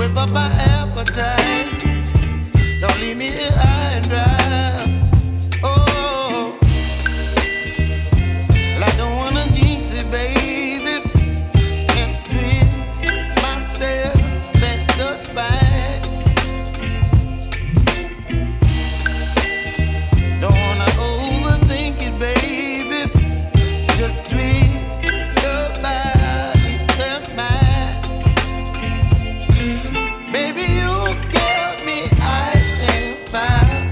whip up my appetite. Don't leave me here high and dry. Oh, well, I don't wanna jinx it, baby, and twist myself at the spine. Don't wanna overthink it, baby. It's just twist your body and mine. Baby, you give me ice and fire.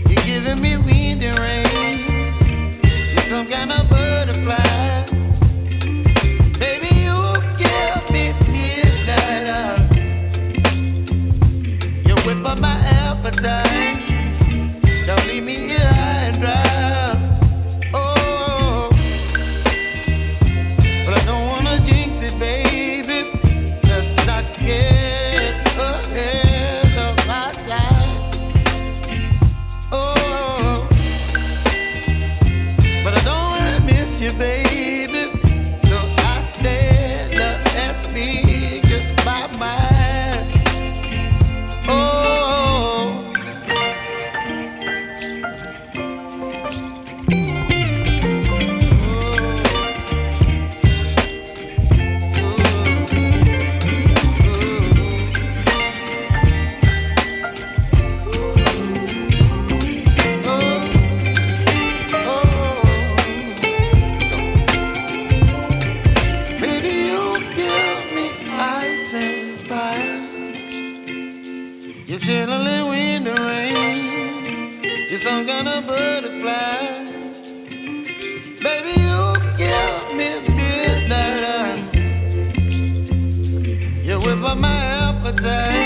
You're giving me wind and rain. You're some kind of butterfly. Baby, you give me midnight. You whip up my appetite. Don't leave me here high and dry. Oh, but I don't wanna jinx it, baby. Let's not get ahead of my time. Oh, but I don't wanna miss you, baby. So I stand up and speak my mind. Oh. Baby, you give me ice and fire. You're chilling wind and rain. You're some kind of butterfly. Baby, you give me midnight. You whip up my appetite.